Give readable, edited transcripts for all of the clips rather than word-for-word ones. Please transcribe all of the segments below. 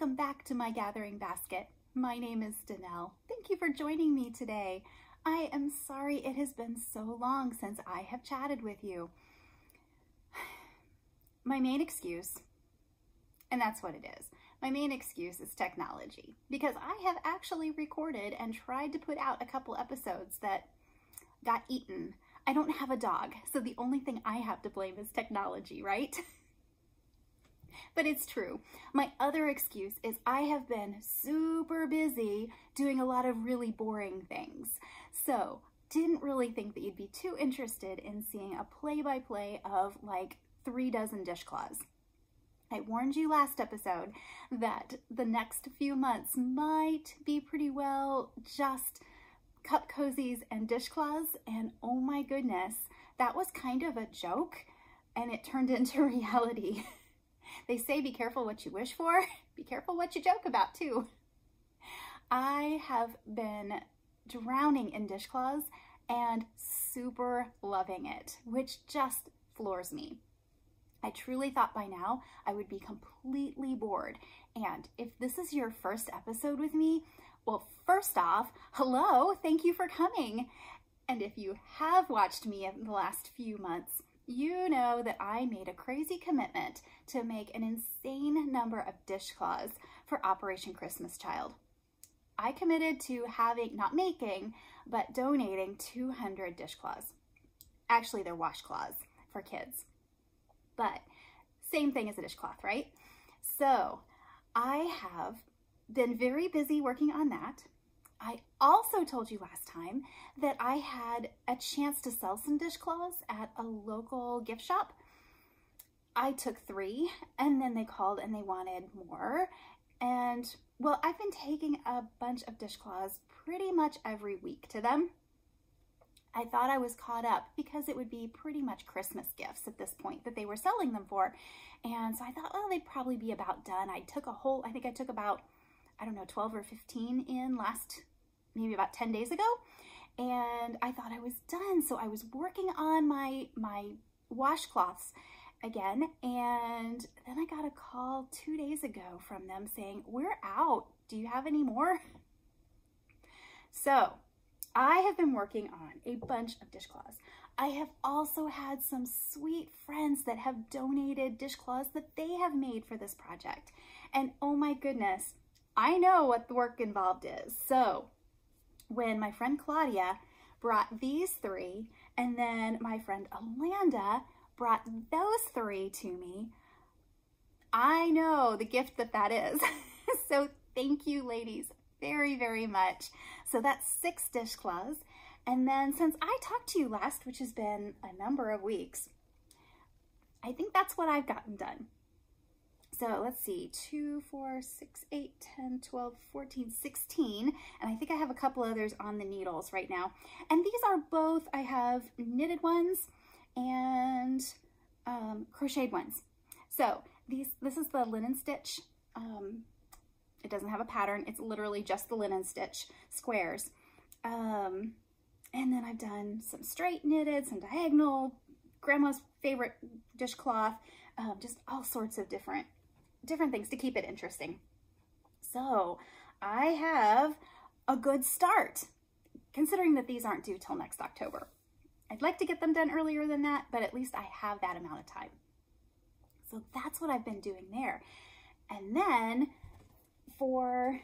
welcome back to My Gathering Basket. My name is Danelle. Thank you for joining me today. I am sorry it has been so long since I have chatted with you. My main excuse, and that's what it is, my main excuse is technology, because I have actually recorded and tried to put out a couple episodes that got eaten. I don't have a dog, so the only thing I have to blame is technology, right? But it's true. My other excuse is I have been super busy doing a lot of really boring things. So didn't really think that you'd be too interested in seeing a play-by-play of like 3 dozen dishcloths. I warned you last episode that the next few months might be pretty well just cup cozies and dishcloths, and oh my goodness, that was kind of a joke and it turned into reality. They say be careful what you wish for, be careful what you joke about too. I have been drowning in dishcloths and super loving it, which just floors me. I truly thought by now I would be completely bored. And if this is your first episode with me, well, first off, hello, thank you for coming. And if you have watched me in the last few months, you know that I made a crazy commitment to make an insane number of dishcloths for Operation Christmas Child. I committed to not making, but donating 200 dishcloths. Actually, they're washcloths for kids, but same thing as a dishcloth, right? So I have been very busy working on that. I also told you last time that I had a chance to sell some dishcloths at a local gift shop. I took 3 and then they called and they wanted more. And well, I've been taking a bunch of dishcloths pretty much every week to them. I thought I was caught up because it would be pretty much Christmas gifts at this point that they were selling them for. And so I thought, well, they'd probably be about done. I think I took about, I don't know, 12 or 15 in maybe about 10 days ago. And I thought I was done. So I was working on my washcloths again. And then I got a call 2 days ago from them saying, we're out. Do you have any more? So I have been working on a bunch of dishcloths. I have also had some sweet friends that have donated dishcloths that they have made for this project. And oh my goodness, I know what the work involved is. So when my friend Claudia brought these 3, and then my friend Amanda brought those 3 to me, I know the gift that is. So thank you, ladies, very, very much. So that's 6 dishcloths. And then since I talked to you last, which has been a number of weeks, I think that's what I've gotten done. So let's see, 2, 4, 6, 8, 10, 12, 14, 16. And I think I have a couple others on the needles right now. And these are both, I have knitted ones and crocheted ones. So this is the linen stitch. It doesn't have a pattern. It's literally just the linen stitch squares. And then I've done some straight knitted, some diagonal, grandma's favorite dishcloth, just all sorts of different things to keep it interesting. So I have a good start, considering that these aren't due till next October. I'd like to get them done earlier than that, but at least I have that amount of time. So that's what I've been doing there. And then for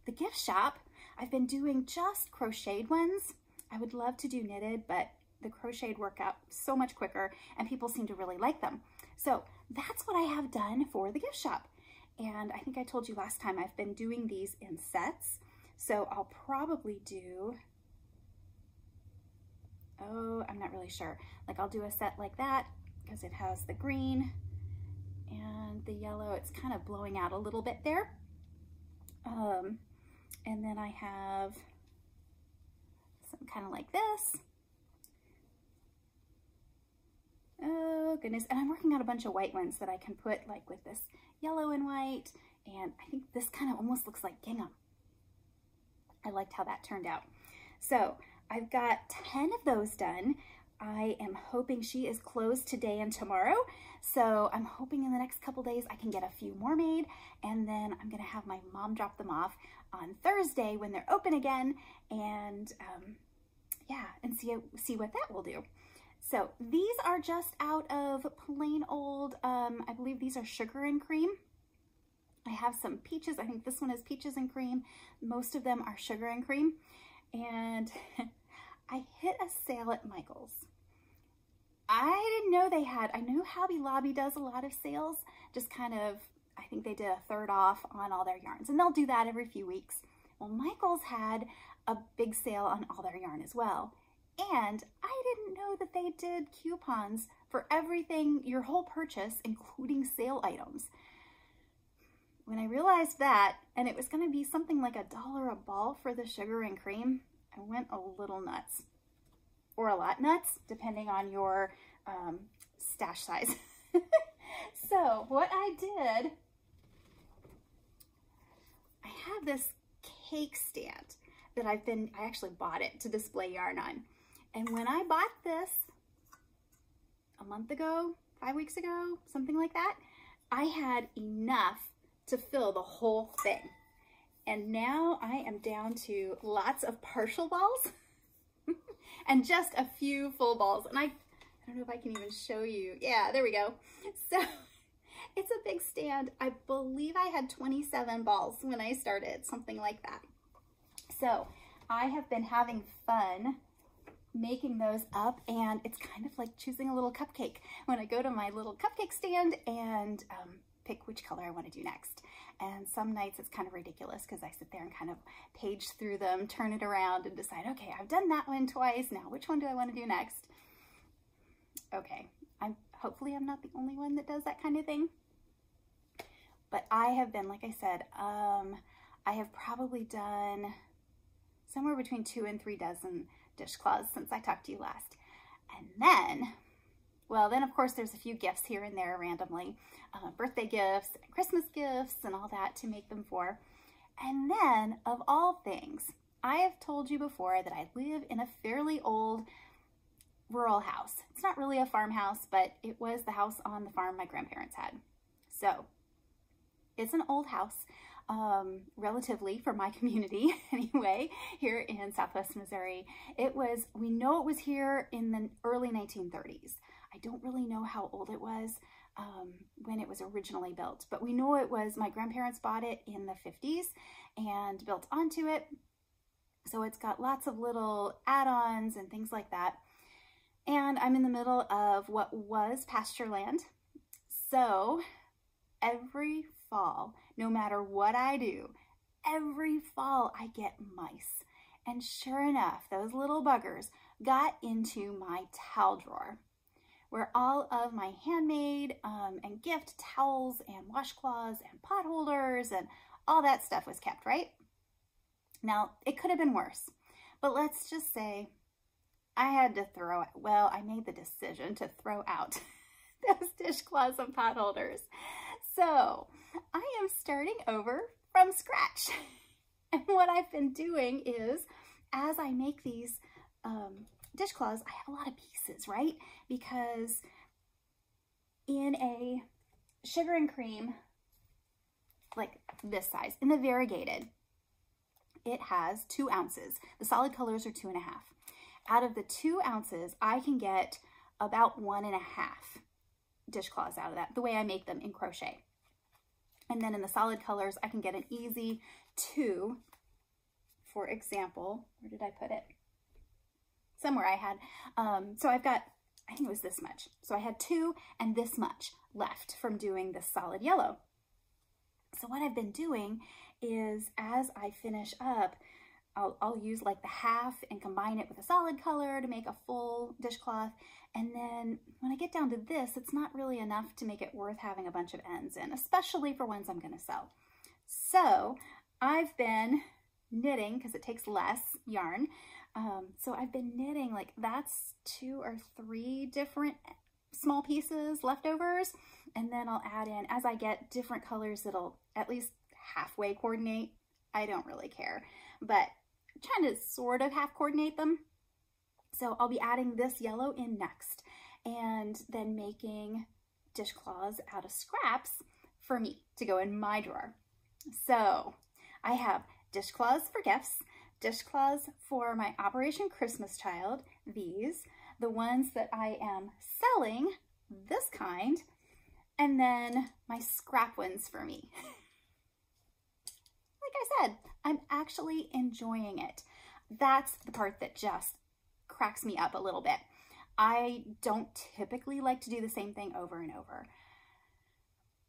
the gift shop, I've been doing just crocheted ones. I would love to do knitted, but the crocheted work out so much quicker and people seem to really like them. So that's what I have done for the gift shop. And I think I told you last time I've been doing these in sets. So I'll probably do, oh, I'm not really sure. Like I'll do a set like that because it has the green and the yellow. It's kind of blowing out a little bit there. And then I have some kind of like this. Oh goodness, and I'm working on a bunch of white ones that I can put like with this yellow and white, and I think this kind of almost looks like gingham. I liked how that turned out. So I've got 10 of those done. I am hoping she is closed today and tomorrow. So I'm hoping in the next couple days I can get a few more made, and then I'm gonna have my mom drop them off on Thursday when they're open again, and yeah, and see what that will do. So these are just out of plain old, I believe these are sugar and cream. I have some peaches. I think this one is peaches and cream. Most of them are sugar and cream. And I hit a sale at Michael's. I didn't know they had, I know Hobby Lobby does a lot of sales, just kind of, I think they did a third off on all their yarns, and they'll do that every few weeks. Well, Michael's had a big sale on all their yarn as well. And I didn't know that they did coupons for everything, your whole purchase, including sale items. When I realized that, and it was going to be something like $1 a ball for the sugar and cream, I went a little nuts. Or a lot nuts, depending on your stash size. So what I did, I have this cake stand that I actually bought it to display yarn on. And when I bought this a month ago, 5 weeks ago, something like that, I had enough to fill the whole thing. And now I am down to lots of partial balls and just a few full balls. And I don't know if I can even show you. Yeah, there we go. So it's a big stand. I believe I had 27 balls when I started, something like that. So I have been having fun making those up, and it's kind of like choosing a little cupcake when I go to my little cupcake stand and pick which color I want to do next. And some nights it's kind of ridiculous because I sit there and kind of page through them, turn it around, and decide, okay, I've done that one twice, now which one do I want to do next? Okay, hopefully I'm not the only one that does that kind of thing. But I have been, like I said, I have probably done somewhere between 2 and 3 dozen dishcloths since I talked to you last. And then, well, then of course there's a few gifts here and there randomly, birthday gifts, and Christmas gifts, and all that to make them for. And then, of all things, I have told you before that I live in a fairly old rural house. It's not really a farmhouse, but it was the house on the farm my grandparents had. So it's an old house, relatively for my community anyway, here in Southwest Missouri. We know it was here in the early 1930s. I don't really know how old it was when it was originally built, but we know it was, my grandparents bought it in the 50s and built onto it. So it's got lots of little add-ons and things like that. And I'm in the middle of what was pasture land. So every fall, no matter what I do, every fall I get mice. And sure enough, those little buggers got into my towel drawer, where all of my handmade and gift towels and washcloths and pot holders and all that stuff was kept, right? Now, it could have been worse, but let's just say I had to throw it. Well, I made the decision to throw out those dishcloths and pot holders. So I am starting over from scratch. And what I've been doing is, as I make these dishcloths, I have a lot of pieces, right? Because in a sugar and cream, like this size, in the variegated, it has 2 ounces. The solid colors are 2.5. Out of the 2 ounces, I can get about 1.5 dishcloths out of that, the way I make them in crochet. And then in the solid colors, I can get an easy 2. For example, where did I put it? Somewhere I had, so I've got, I think it was this much. So I had 2 and this much left from doing the solid yellow. So what I've been doing is, as I finish up, I'll use like the half and combine it with a solid color to make a full dishcloth. And then when I get down to this, it's not really enough to make it worth having a bunch of ends in, especially for ones I'm going to sell. So I've been knitting, because it takes less yarn. So I've been knitting, like that's 2 or 3 different small pieces, leftovers. And then I'll add in, as I get different colors that'll at least halfway coordinate. I don't really care, but I'm trying to sort of half coordinate them. So I'll be adding this yellow in next, and then making dishcloths out of scraps for me to go in my drawer. So I have dishcloths for gifts, dishcloths for my Operation Christmas Child, these, the ones that I am selling, this kind, and then my scrap ones for me. Like I said, I'm actually enjoying it. That's the part that just cracks me up a little bit. I don't typically like to do the same thing over and over.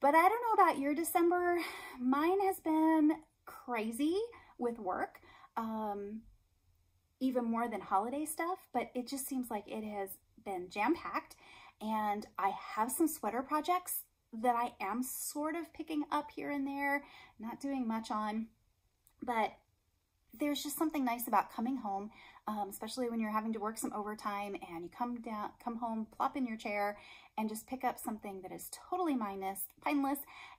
But I don't know about your December. Mine has been crazy with work, even more than holiday stuff, but it just seems like it has been jam-packed. And I have some sweater projects that I am sort of picking up here and there, not doing much on, but there's just something nice about coming home, especially when you're having to work some overtime and you come home, plop in your chair and just pick up something that is totally mindless,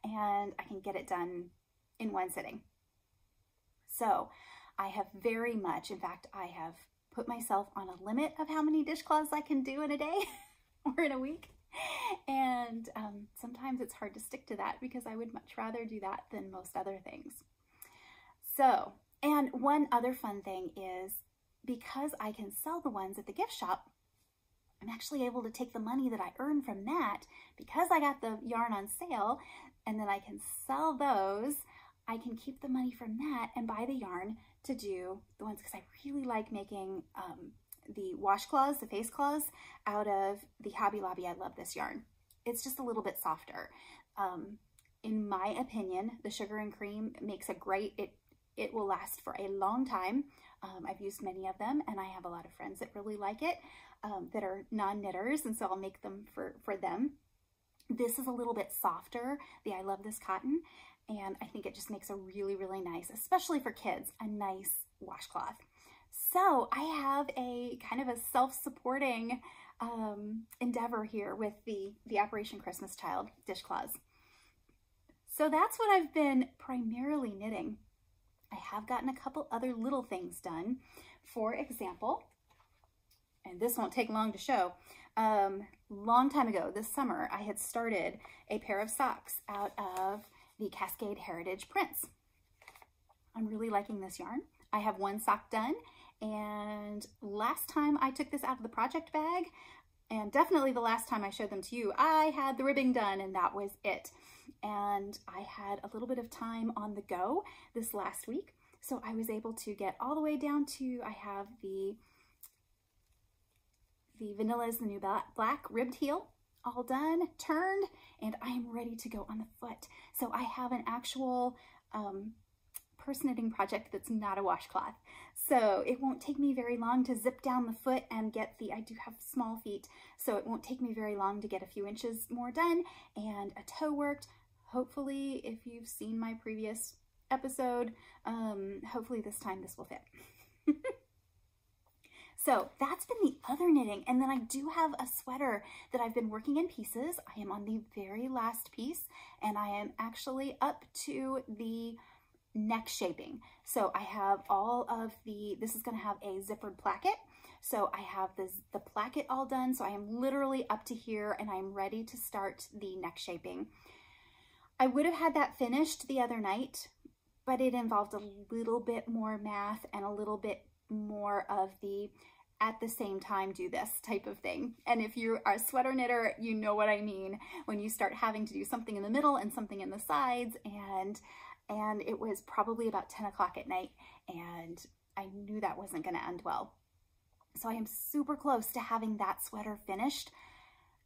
and I can get it done in one sitting. So I have very much, in fact, I have put myself on a limit of how many dishcloths I can do in a day or in a week. And sometimes it's hard to stick to that because I would much rather do that than most other things. So, and one other fun thing is, because I can sell the ones at the gift shop, I'm actually able to take the money that I earn from that, because I got the yarn on sale, and then I can sell those. I can keep the money from that and buy the yarn to do the ones, because I really like making the washcloths, the face cloths, out of the Hobby Lobby I Love This yarn. It's just a little bit softer. In my opinion, the sugar and cream makes a great, it will last for a long time. I've used many of them, and I have a lot of friends that really like it, that are non-knitters, and so I'll make them for them. This is a little bit softer, the I Love This cotton, and I think it just makes a really, really nice, especially for kids, a nice washcloth. So I have a kind of a self-supporting endeavor here with the Operation Christmas Child dishcloths. So that's what I've been primarily knitting. I have gotten a couple other little things done. For example, and this won't take long to show, long time ago this summer, I had started a pair of socks out of the Cascade Heritage prints. I'm really liking this yarn. I have one sock done, and last time I took this out of the project bag, and definitely the last time I showed them to you, I had the ribbing done, and that was it. And I had a little bit of time on the go this last week, so I was able to get all the way down to, I have the Vanilla is the New Black ribbed heel all done, turned, and I am ready to go on the foot. So I have an actual purse knitting project that's not a washcloth. So it won't take me very long to zip down the foot and get I do have small feet, so it won't take me very long to get a few inches more done, and a toe worked. Hopefully, if you've seen my previous episode, hopefully this time this will fit. So that's been the other knitting. And then I do have a sweater that I've been working in pieces. I am on the very last piece, and I am actually up to the neck shaping. So I have all of this is going to have a zippered placket. So I have the placket all done. So I am literally up to here, and I'm ready to start the neck shaping. I would have had that finished the other night, but it involved a little bit more math and a little bit more of the at the same time do this type of thing. And if you are a sweater knitter, you know what I mean when you start having to do something in the middle and something in the sides, and it was probably about 10 o'clock at night, and I knew that wasn't going to end well. So I am super close to having that sweater finished,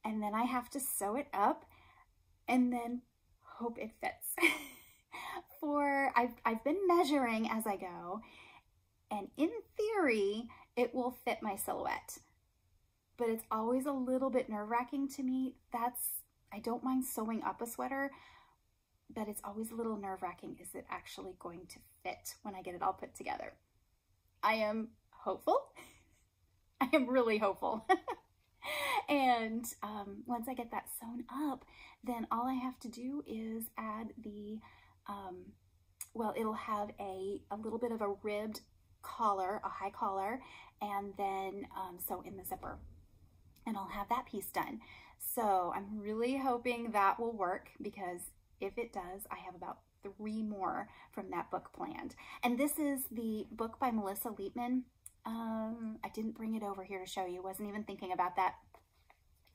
and then I have to sew it up and then hope it fits. I've been measuring as I go, and in theory, it will fit my silhouette, but it's always a little bit nerve-wracking to me. I don't mind sewing up a sweater, but it's always a little nerve-wracking. Is it actually going to fit when I get it all put together? I am hopeful. I am really hopeful. And once I get that sewn up, then all I have to do is add the, well, it'll have a little bit of a ribbed collar, a high collar, and then sew in the zipper. And I'll have that piece done. So I'm really hoping that will work, because if it does, I have about 3 more from that book planned. And this is the book by Melissa Leapman. I didn't bring it over here to show you. Wasn't even thinking about that.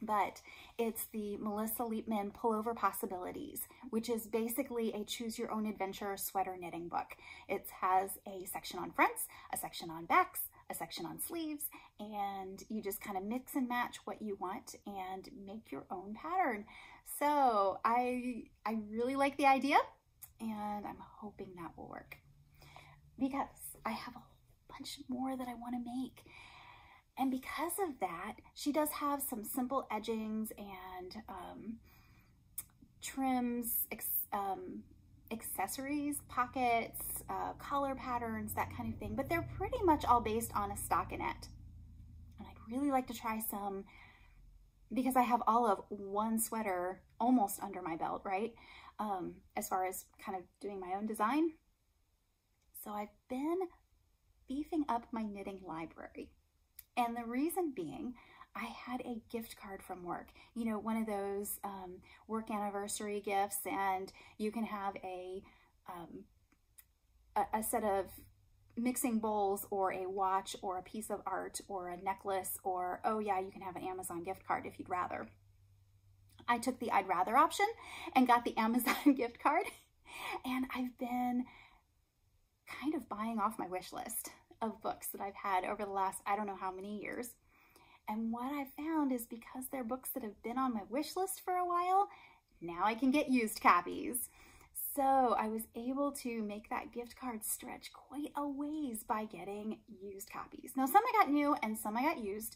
But it's the Melissa Leapman Pullover Possibilities, which is basically a choose your own adventure sweater knitting book. It has a section on fronts, a section on backs, a section on sleeves, and you just kind of mix and match what you want and make your own pattern. So I really like the idea, and I'm hoping that will work, because I have a whole bunch more that I want to make. And because of that, she does have some simple edgings and trims, accessories, pockets, collar patterns, that kind of thing. But they're pretty much all based on a stockinette. And I'd really like to try some, because I have all of one sweater almost under my belt, right? As far as kind of doing my own design. So I've been beefing up my knitting library. And the reason being, I had a gift card from work, you know, one of those work anniversary gifts, and you can have a set of mixing bowls or a watch or a piece of art or a necklace, or, oh yeah, you can have an Amazon gift card if you'd rather. I took the I'd rather option and got the Amazon gift card, and I've been kind of buying off my wish list of books that I've had over the last, I don't know how many years. And what I found is, because they're books that have been on my wish list for a while, now I can get used copies. So I was able to make that gift card stretch quite a ways by getting used copies. Now, some I got new and some I got used.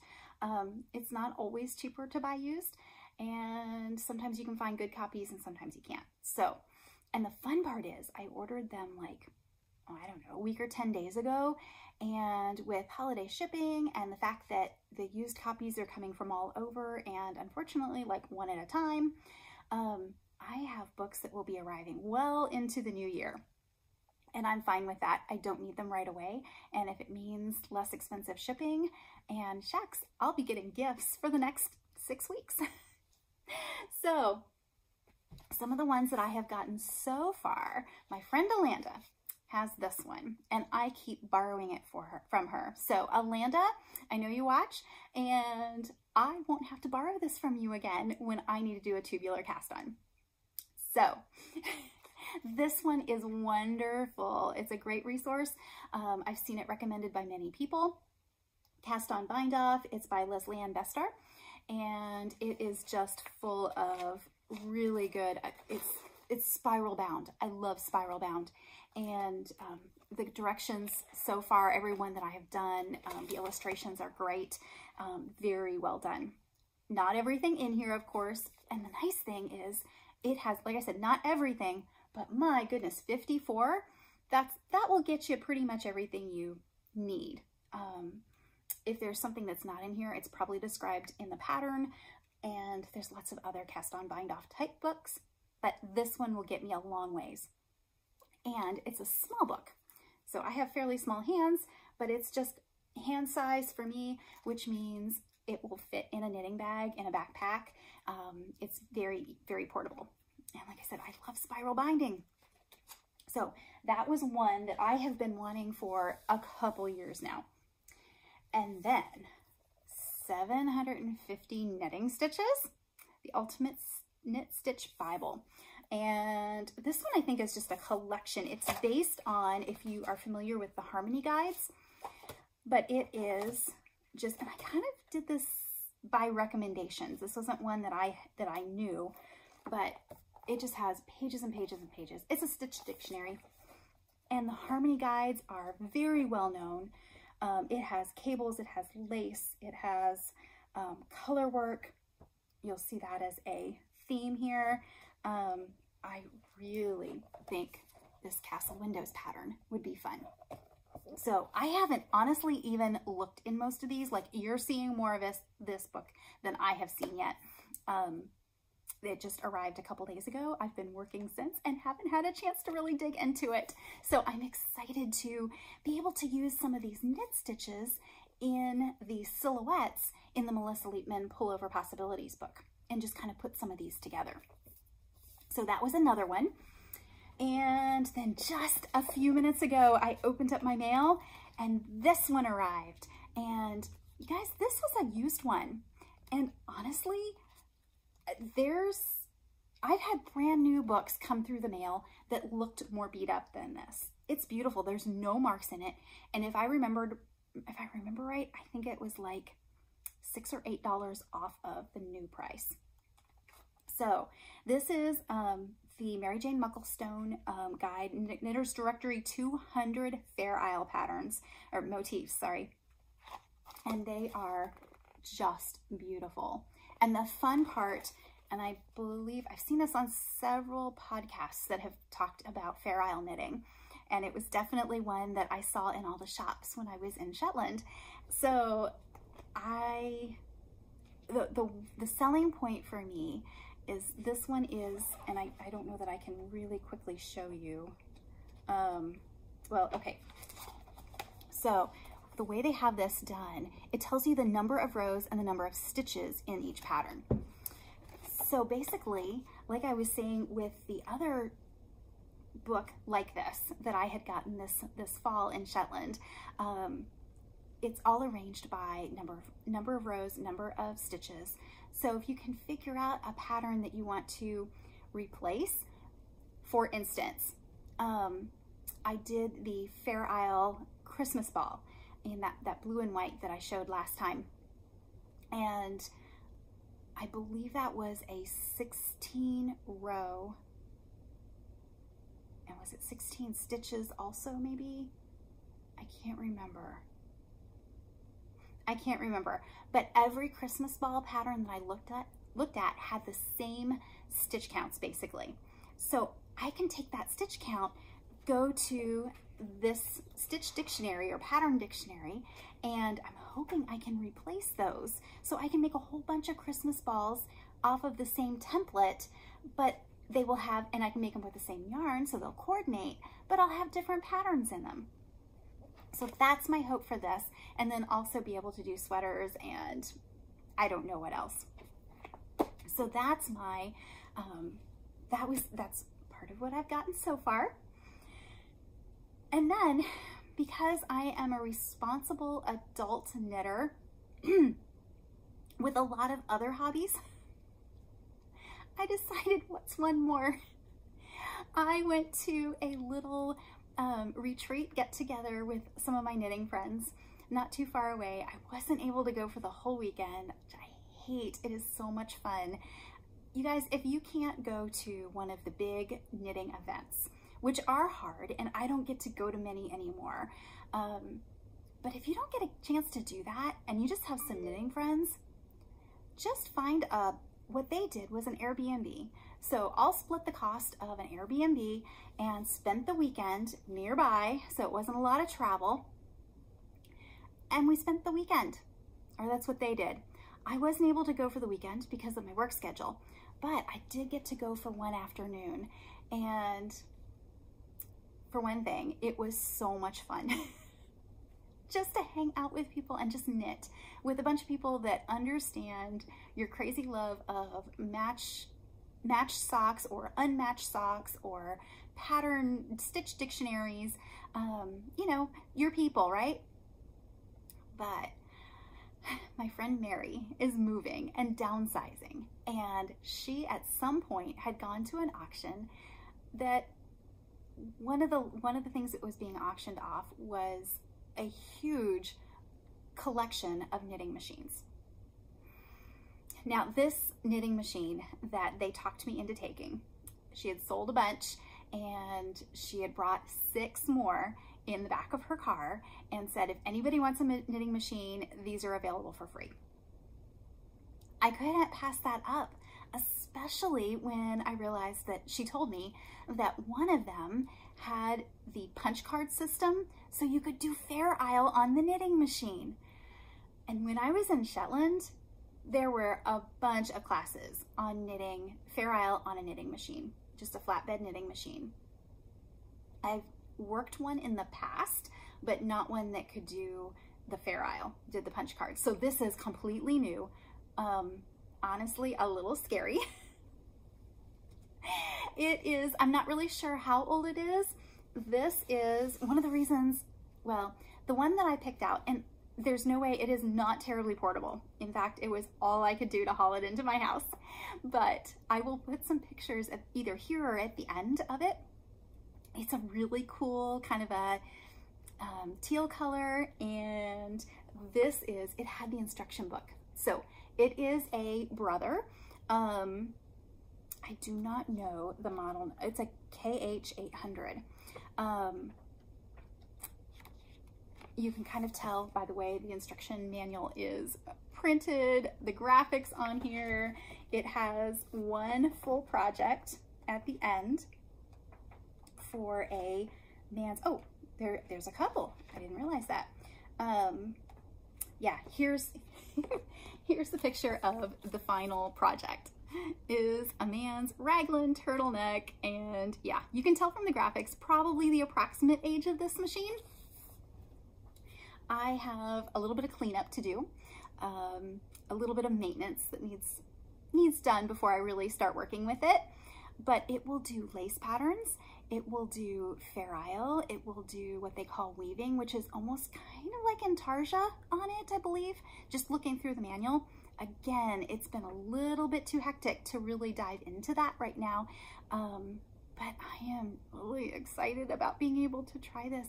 It's not always cheaper to buy used, and sometimes you can find good copies and sometimes you can't. So, and the fun part is, I ordered them like, oh, I don't know, a week or 10 days ago. And with holiday shipping and the fact that the used copies are coming from all over, and unfortunately like one at a time, I have books that will be arriving well into the new year. And I'm fine with that. I don't need them right away. And if it means less expensive shipping, and shucks, I'll be getting gifts for the next 6 weeks. So some of the ones that I have gotten so far, my friend Alanda has this one, and I keep borrowing it from her. So Alanda, I know you watch, and I won't have to borrow this from you again when I need to do a tubular cast on. So this one is wonderful. It's a great resource. I've seen it recommended by many people. Cast on Bind Off. It's by Leslie Ann Bestar, and it is just full of really good, it's spiral bound. I love spiral bound. And the directions so far, everyone that I have done, the illustrations are great, very well done. Not everything in here, of course. And the nice thing is, it has, like I said, not everything, but my goodness, 54, that will get you pretty much everything you need. If there's something that's not in here, it's probably described in the pattern, and there's lots of other cast on bind off type books, but this one will get me a long ways. And it's a small book. So I have fairly small hands, but it's just hand size for me, which means it will fit in a knitting bag, in a backpack. It's very, very portable. And like I said, I love spiral binding. So that was one that I have been wanting for a couple years now. And then 750 knitting stitches, the Ultimate Knit Stitch Bible. And this one I think is just a collection. It's based on, if you are familiar with the Harmony guides, but it is just, and I kind of did this by recommendations. This wasn't one that I knew, but it just has pages and pages and pages. It's a stitch dictionary, and the Harmony guides are very well known. It has cables, it has lace, it has color work. You'll see that as a theme here. I really think this Castle Windows pattern would be fun. So I haven't honestly even looked in most of these. Like, you're seeing more of this book than I have seen yet. It just arrived a couple days ago. I've been working since and haven't had a chance to really dig into it. So I'm excited to be able to use some of these knit stitches in the silhouettes in the Melissa Leapman Pullover Possibilities book and just kind of put some of these together. So that was another one. And then just a few minutes ago, I opened up my mail and this one arrived. And you guys, this was a used one. And honestly, I've had brand new books come through the mail that looked more beat up than this. It's beautiful. There's no marks in it. And if I remember right, I think it was like $6 or $8 off of the new price. So this is the Mary Jane Mucklestone guide, Knitter's Directory 200 Fair Isle patterns, or motifs, sorry. And they are just beautiful. And the fun part, and I believe I've seen this on several podcasts that have talked about Fair Isle knitting, and it was definitely one that I saw in all the shops when I was in Shetland. So the selling point for me is this one is, and I don't know that I can really quickly show you. Well, okay. So the way they have this done, it tells you the number of rows and the number of stitches in each pattern. So basically, like I was saying with the other book like this that I had gotten this fall in Shetland, it's all arranged by number of rows, number of stitches. So if you can figure out a pattern that you want to replace, for instance, I did the Fair Isle Christmas ball in that blue and white that I showed last time. And I believe that was a 16 row, and was it 16 stitches also maybe? I can't remember. But every Christmas ball pattern that I looked at had the same stitch counts basically. So I can take that stitch count, go to this stitch dictionary or pattern dictionary, and I'm hoping I can replace those so I can make a whole bunch of Christmas balls off of the same template, but they will have, and I can make them with the same yarn so they'll coordinate, but I'll have different patterns in them. So that's my hope for this, and then also be able to do sweaters and I don't know what else. So that's my that's part of what I've gotten so far. And then, because I am a responsible adult knitter with a lot of other hobbies, I decided what's one more. I went to a little retreat get together with some of my knitting friends not too far away. I wasn't able to go for the whole weekend, which I hate. It is so much fun. You guys, if you can't go to one of the big knitting events, which are hard, and I don't get to go to many anymore, but if you don't get a chance to do that and you just have some knitting friends, just find what they did was an Airbnb. So I'll split the cost of an Airbnb and spent the weekend nearby, so it wasn't a lot of travel, and we spent the weekend, or that's what they did. I wasn't able to go for the weekend because of my work schedule, but I did get to go for one afternoon, and for one thing, it was so much fun. Just to hang out with people and just knit with a bunch of people that understand your crazy love of matched socks or unmatched socks or pattern stitch dictionaries, you know, your people, right? But my friend Mary is moving and downsizing, and she at some point had gone to an auction that one of the things that was being auctioned off was a huge collection of knitting machines. Now, this knitting machine that they talked me into taking, she had sold a bunch and she had brought 6 more in the back of her car and said, if anybody wants a knitting machine, these are available for free. I couldn't pass that up, especially when I realized that she told me that one of them had the punch card system, so you could do Fair Isle on the knitting machine. And when I was in Shetland, there were a bunch of classes on knitting, Fair Isle on a knitting machine, just a flatbed knitting machine. I've worked one in the past, but not one that could do the Fair Isle, did the punch cards. So this is completely new. Honestly, a little scary. It is, I'm not really sure how old it is. This is one of the reasons, well, the one that I picked out, and there's no way, it is not terribly portable. In fact, it was all I could do to haul it into my house. But I will put some pictures of either here or at the end of it. It's a really cool kind of a teal color, and this is, it had the instruction book. So it is a Brother. I do not know the model. It's a KH800. You can kind of tell by the way the instruction manual is printed, the graphics on here. It has one full project at the end for a man's, oh, there's a couple. I didn't realize that. Yeah, here's the picture of the final project. Is a man's raglan turtleneck, and yeah, you can tell from the graphics probably the approximate age of this machine. I have a little bit of cleanup to do, a little bit of maintenance that needs done before I really start working with it, but it will do lace patterns, it will do Fair Isle, it will do what they call weaving, which is almost kind of like intarsia on it, I believe, just looking through the manual. Again, it's been a little bit too hectic to really dive into that right now, but I am really excited about being able to try this.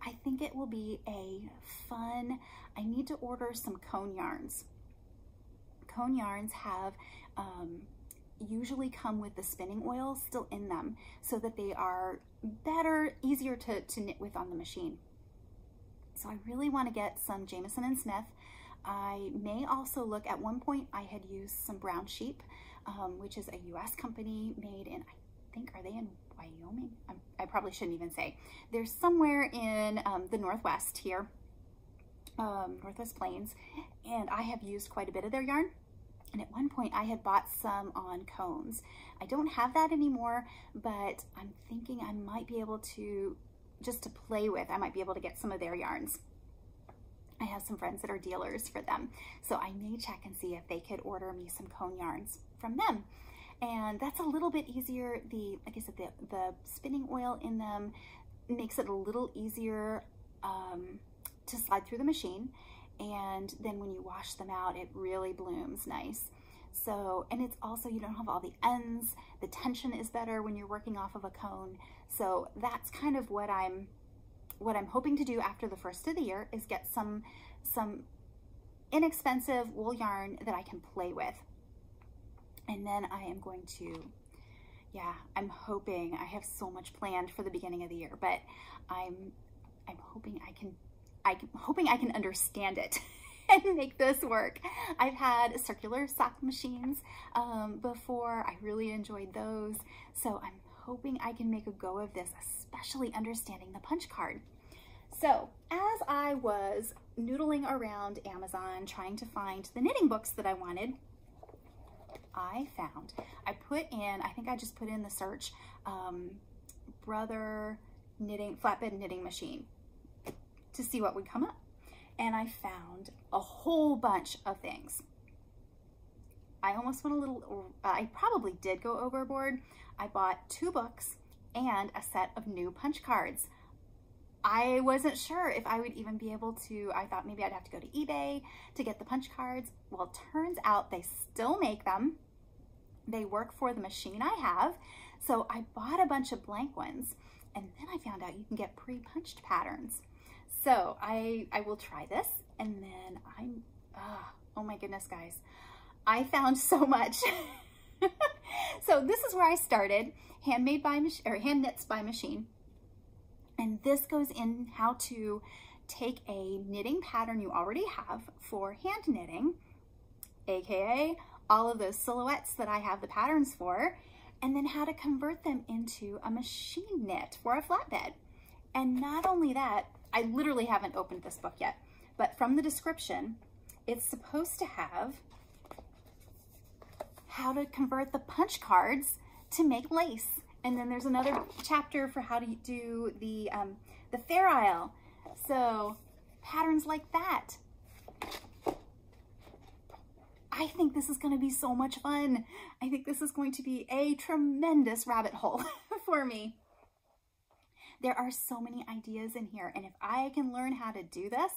I think it will be a fun, I need to order some cone yarns. Cone yarns have usually come with the spinning oil still in them so that they are better, easier to knit with on the machine. So I really want to get some Jamieson and Smith. I may also look, at one point I had used some brown sheep, which is a US company made in, I think, are they in Wyoming? I probably shouldn't even say. They're somewhere in the Northwest here, Northwest Plains, and I have used quite a bit of their yarn. And at one point I had bought some on cones. I don't have that anymore, but I'm thinking I might be able to, just to play with, I might be able to get some of their yarns. I have some friends that are dealers for them, so I may check and see if they could order me some cone yarns from them. And that's a little bit easier. Like I said, the spinning oil in them makes it a little easier to slide through the machine. And then when you wash them out, it really blooms nice. So, and it's also, you don't have all the ends. The tension is better when you're working off of a cone. So that's kind of what I'm hoping to do after the first of the year, is get some inexpensive wool yarn that I can play with. And then I am going to, yeah, I'm hoping, I have so much planned for the beginning of the year, but I'm hoping I can understand it and make this work. I've had circular sock machines before. I really enjoyed those. So I'm hoping I can make a go of this, especially understanding the punch card. So as I was noodling around Amazon trying to find the knitting books that I wanted, I put in, I think I just put in the search, Brother knitting, flatbed knitting machine, to see what would come up. And I found a whole bunch of things. I almost went a little, I probably did go overboard. I bought 2 books and a set of new punch cards. I wasn't sure if I would even be able to, I thought maybe I'd have to go to eBay to get the punch cards. Well, it turns out they still make them. They work for the machine I have. So I bought a bunch of blank ones, and then I found out you can get pre-punched patterns. So I will try this, and then oh my goodness, guys. I found so much. So this is where I started, hand knits by machine. And this goes in how to take a knitting pattern you already have for hand knitting, AKA all of those silhouettes that I have the patterns for, and then how to convert them into a machine knit for a flatbed. And not only that, I literally haven't opened this book yet, but from the description, it's supposed to have how to convert the punch cards to make lace. And then there's another chapter for how to do the Fair Isle. So patterns like that. I think this is going to be so much fun. I think this is going to be a tremendous rabbit hole for me. There are so many ideas in here, and if I can learn how to do this,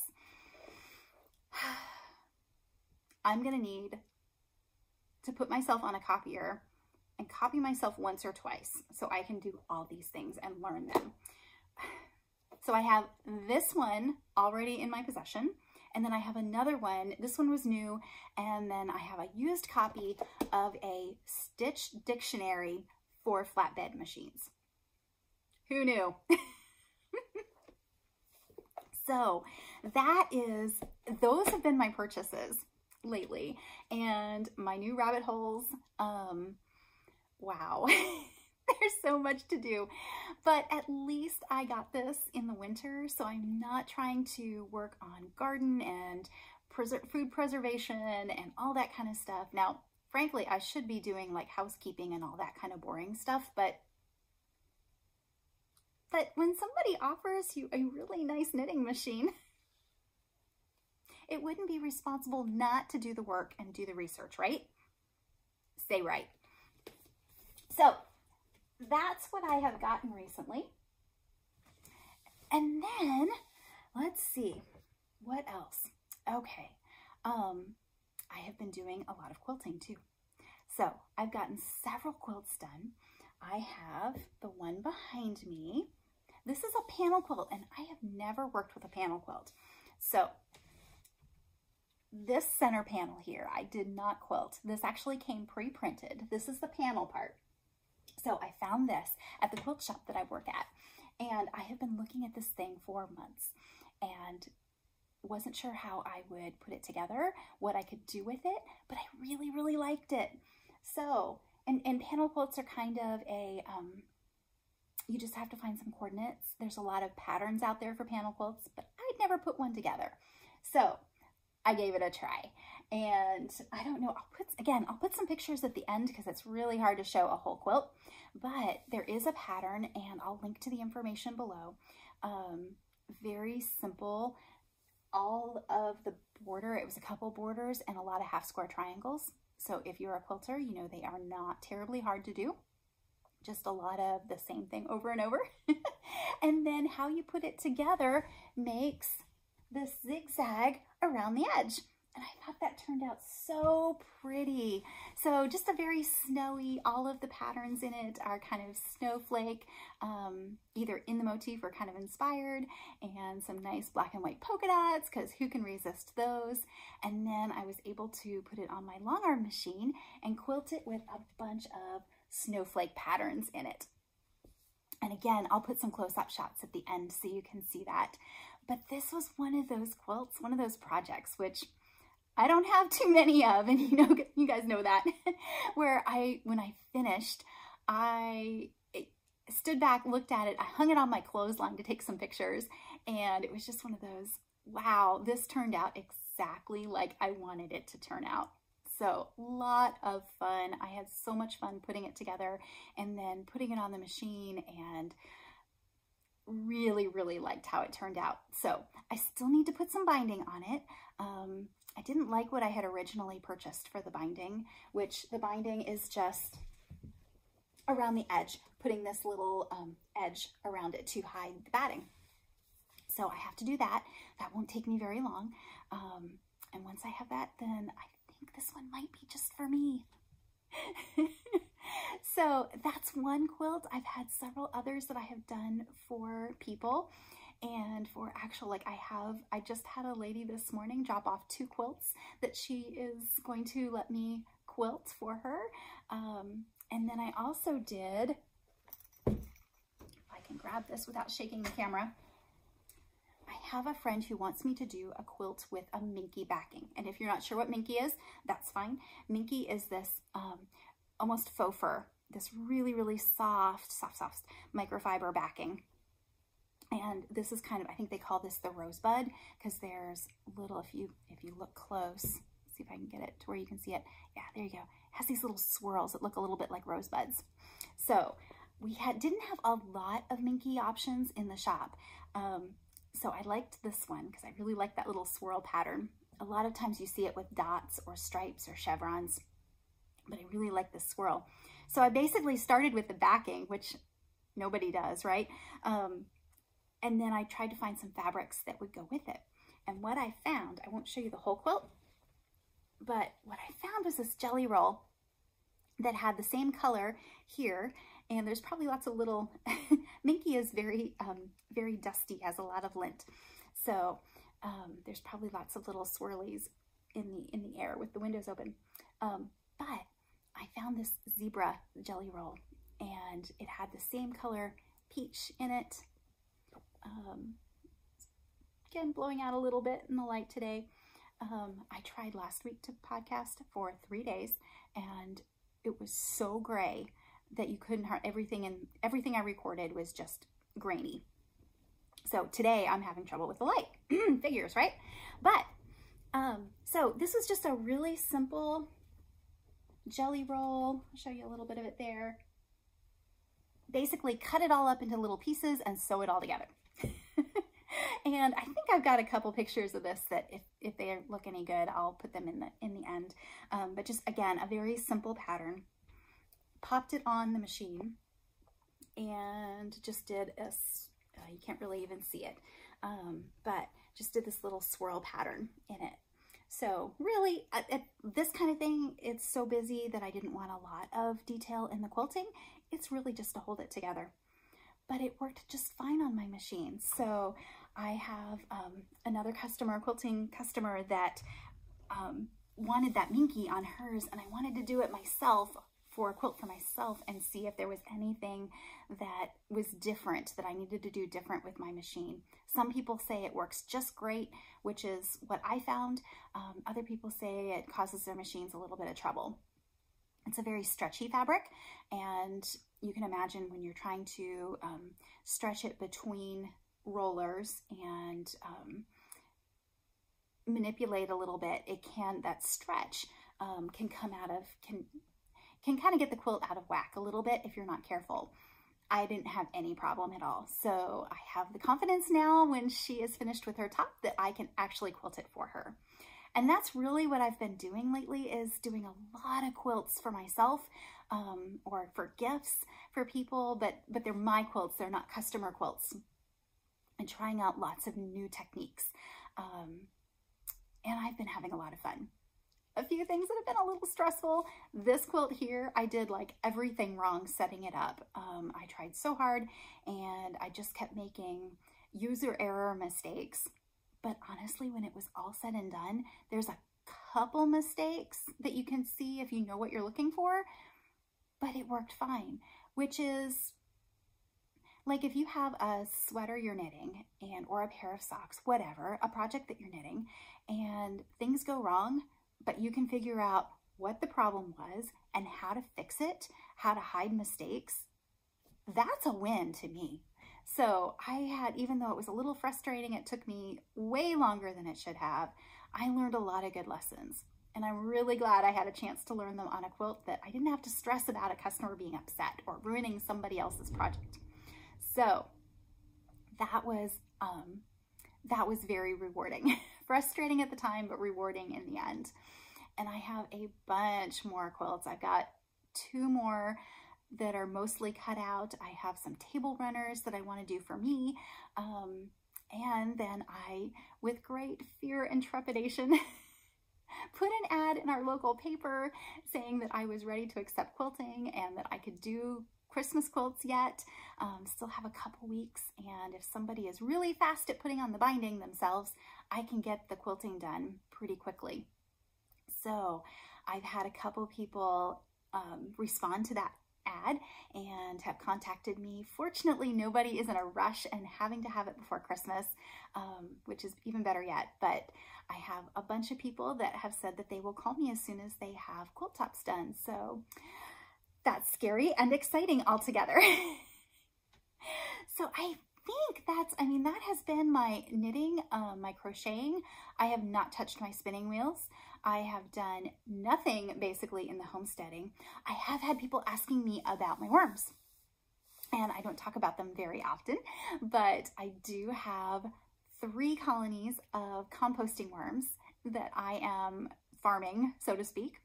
I'm going to need to put myself on a copier and copy myself once or twice so I can do all these things and learn them. So I have this one already in my possession, and then I have another one. This one was new, and then I have a used copy of a Stitch dictionary for flatbed machines. Who knew? So those have been my purchases lately, and my new rabbit holes. Wow. There's so much to do, but at least I got this in the winter, so I'm not trying to work on garden and food preservation and all that kind of stuff. Now, frankly, I should be doing like housekeeping and all that kind of boring stuff, but when somebody offers you a really nice knitting machine, it wouldn't be responsible not to do the work and do the research, right? Say right. So that's what I have gotten recently. And then let's see, what else? Okay, I have been doing a lot of quilting too. So I've gotten several quilts done. I have the one behind me. This is a panel quilt, and I have never worked with a panel quilt. So this center panel here, I did not quilt. This actually came pre-printed. This is the panel part. So I found this at the quilt shop that I work at, and I have been looking at this thing for months and wasn't sure how I would put it together, what I could do with it, but I really, really liked it. So, and panel quilts are kind of a, you just have to find some coordinates. There's a lot of patterns out there for panel quilts, but I'd never put one together. So I gave it a try, and I don't know, I'll put some pictures at the end because it's really hard to show a whole quilt, but there is a pattern, and I'll link to the information below. Very simple. All of the border, it was a couple borders and a lot of half square triangles. So if you're a quilter, you know they are not terribly hard to do. Just a lot of the same thing over and over. And then how you put it together makes this zigzag around the edge. And I thought that turned out so pretty. So just a very snowy, all of the patterns in it are kind of snowflake, either in the motif or kind of inspired, and some nice black and white polka dots, because who can resist those? And then I was able to put it on my long arm machine and quilt it with a bunch of snowflake patterns in it. And again, I'll put some close-up shots at the end so you can see that. But this was one of those quilts, one of those projects, which I don't have too many of, and you guys know that, where when I finished, I stood back, looked at it, I hung it on my clothesline to take some pictures, and it was just one of those, wow, this turned out exactly like I wanted it to turn out. So a lot of fun. I had so much fun putting it together and then putting it on the machine, and really, really liked how it turned out. So I still need to put some binding on it. I didn't like what I had originally purchased for the binding, which the binding is just around the edge, putting this little edge around it to hide the batting. So I have to do that. That won't take me very long. And once I have that, then I think this one might be just for me. So that's one quilt. I've had several others that I have done for people. And for actual, like I just had a lady this morning drop off 2 quilts that she is going to let me quilt for her. And then I also did, if I can grab this without shaking the camera, I have a friend who wants me to do a quilt with a minky backing. And if you're not sure what minky is, that's fine. Minky is this almost faux fur, this really, really soft microfiber backing. And this is kind of, I think they call this the rosebud, because there's little, if you look close, see if I can get it to where you can see it. Yeah, there you go. It has these little swirls that look a little bit like rosebuds. So we didn't have a lot of minky options in the shop. So I liked this one because I really like that little swirl pattern. A lot of times you see it with dots or stripes or chevrons, but I really like this swirl. So I basically started with the backing, which nobody does, right? And then I tried to find some fabrics that would go with it. And what I found, I won't show you the whole quilt, but what I found was this jelly roll that had the same color here. And there's probably lots of little, Minky is very, very dusty, has a lot of lint. So there's probably lots of little swirlies in the air with the windows open. But I found this zebra jelly roll and it had the same color peach in it. Again, blowing out a little bit in the light today. I tried last week to podcast for 3 days and it was so gray that you couldn't hardly, everything I recorded was just grainy. So today I'm having trouble with the light. Figures, right? But so this was just a really simple jelly roll. I'll show you a little bit of it there. Basically cut it all up into little pieces and sew it all together. And I think I've got a couple pictures of this that if they look any good, I'll put them in the end. But just again, a very simple pattern. Popped it on the machine and just did a, you can't really even see it, but just did this little swirl pattern in it. So really, this kind of thing, it's so busy that I didn't want a lot of detail in the quilting. It's really just to hold it together. But it worked just fine on my machine. So I have another quilting customer that wanted that minky on hers, and I wanted to do it myself for a quilt for myself and see if there was anything that was different that I needed to do different with my machine. Some people say it works just great, which is what I found. Other people say it causes their machines a little bit of trouble. It's a very stretchy fabric, and you can imagine when you're trying to stretch it between rollers and manipulate a little bit, that stretch can come out of, can kind of get the quilt out of whack a little bit if you're not careful. I didn't have any problem at all. So I have the confidence now when she is finished with her top that I can actually quilt it for her. And that's really what I've been doing lately, is doing a lot of quilts for myself or for gifts for people, but they're my quilts, they're not customer quilts, and trying out lots of new techniques. And I've been having a lot of fun. A few things that have been a little stressful. This quilt here, I did like everything wrong setting it up. I tried so hard and I just kept making user error mistakes. But honestly, when it was all said and done, there's a couple mistakes that you can see if you know what you're looking for, but it worked fine, which is like if you have a sweater you're knitting or a pair of socks, whatever, a project that you're knitting, and things go wrong, but you can figure out what the problem was and how to fix it, how to hide mistakes, that's a win to me. So I had, even though it was a little frustrating, it took me way longer than it should have, I learned a lot of good lessons. And I'm really glad I had a chance to learn them on a quilt that I didn't have to stress about a customer being upset or ruining somebody else's project. So that was very rewarding. Frustrating at the time, but rewarding in the end. And I have a bunch more quilts. I've got 2 more that are mostly cut out. I have some table runners that I want to do for me. And then I, with great fear and trepidation, put an ad in our local paper saying that I was ready to accept quilting and that I could do Christmas quilts yet. Still have a couple weeks, and if somebody is really fast at putting on the binding themselves, I can get the quilting done pretty quickly. So I've had a couple people respond to that ad and have contacted me. Fortunately, nobody is in a rush and having to have it before Christmas, which is even better yet. But I have a bunch of people that have said that they will call me as soon as they have quilt tops done. So that's scary and exciting all together. So I think that has been my knitting, my crocheting. I have not touched my spinning wheels. I have done nothing basically in the homesteading. I have had people asking me about my worms, and I don't talk about them very often, but I do have 3 colonies of composting worms that I am farming, so to speak.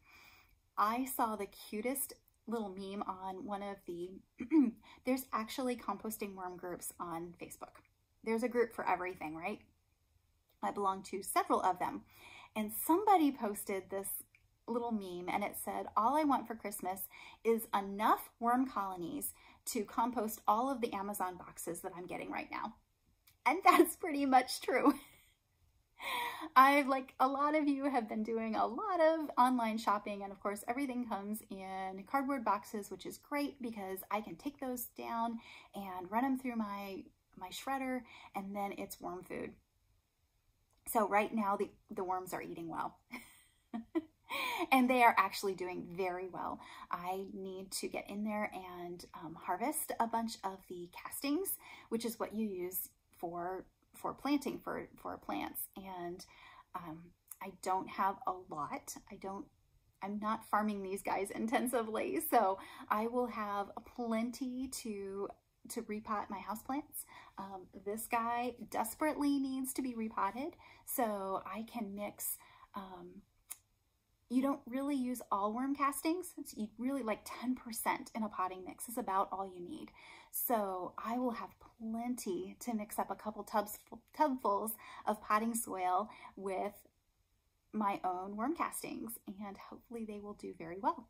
I saw the cutest little meme on one of the, there's actually composting worm groups on Facebook. There's a group for everything, right? I belong to several of them. And somebody posted this little meme and it said, all I want for Christmas is enough worm colonies to compost all of the Amazon boxes that I'm getting right now. And that's pretty much true. Like a lot of you have been doing a lot of online shopping, and of course everything comes in cardboard boxes, which is great because I can take those down and run them through my shredder, and then it's worm food. So right now the worms are eating well. And they are actually doing very well. I need to get in there and harvest a bunch of the castings, which is what you use for planting for plants. And I don't have a lot. I'm not farming these guys intensively, so I will have plenty to repot my houseplants. This guy desperately needs to be repotted, so I can mix. You don't really use all worm castings. You really like 10% in a potting mix is about all you need. So I will have plenty to mix up a couple tubfuls of potting soil with my own worm castings, and hopefully they will do very well.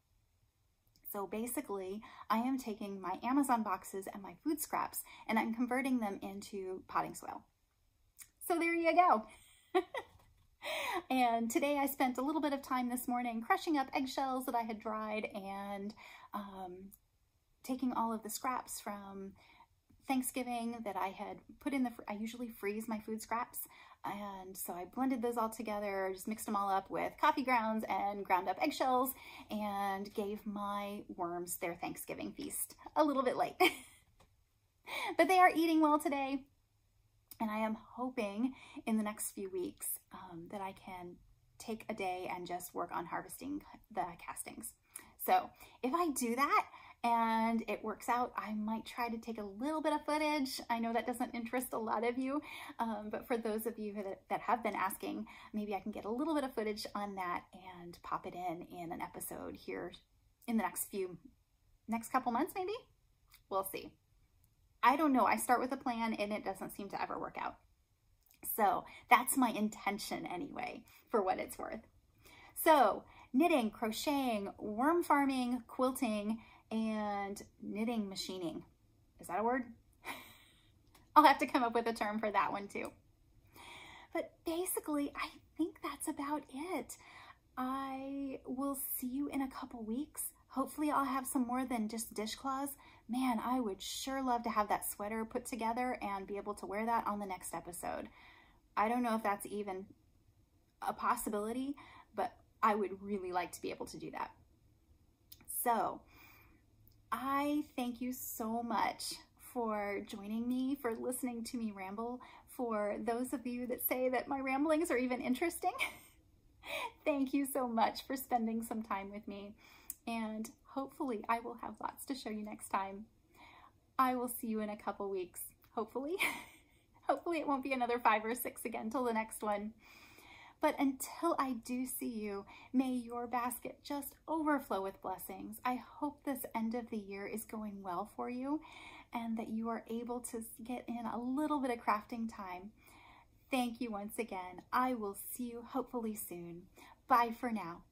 So basically, I am taking my Amazon boxes and my food scraps and I'm converting them into potting soil. So there you go. And today I spent a little bit of time this morning crushing up eggshells that I had dried and taking all of the scraps from Thanksgiving that I had put in I usually freeze my food scraps. And so I blended those all together, just mixed them all up with coffee grounds and ground up eggshells, and gave my worms their Thanksgiving feast a little bit late. But they are eating well today. And I am hoping in the next few weeks that I can take a day and just work on harvesting the castings. So if I do that and it works out, I might try to take a little bit of footage. I know that doesn't interest a lot of you, but for those of you that have been asking, maybe I can get a little bit of footage on that and pop it in an episode here in the next couple months, maybe? We'll see. I don't know. I start with a plan and it doesn't seem to ever work out. So that's my intention anyway, for what it's worth. So knitting, crocheting, worm farming, quilting, and knitting machining. Is that a word? I'll have to come up with a term for that one too. But basically, I think that's about it. I will see you in a couple weeks. Hopefully I'll have some more than just dishcloths. Man, I would sure love to have that sweater put together and be able to wear that on the next episode. I don't know if that's even a possibility, but I would really like to be able to do that. So I thank you so much for joining me, for listening to me ramble. For those of you that say that my ramblings are even interesting, thank you so much for spending some time with me. And hopefully I will have lots to show you next time. I will see you in a couple weeks, hopefully. Hopefully it won't be another 5 or 6 again till the next one. But until I do see you, may your basket just overflow with blessings. I hope this end of the year is going well for you and that you are able to get in a little bit of crafting time. Thank you once again. I will see you hopefully soon. Bye for now.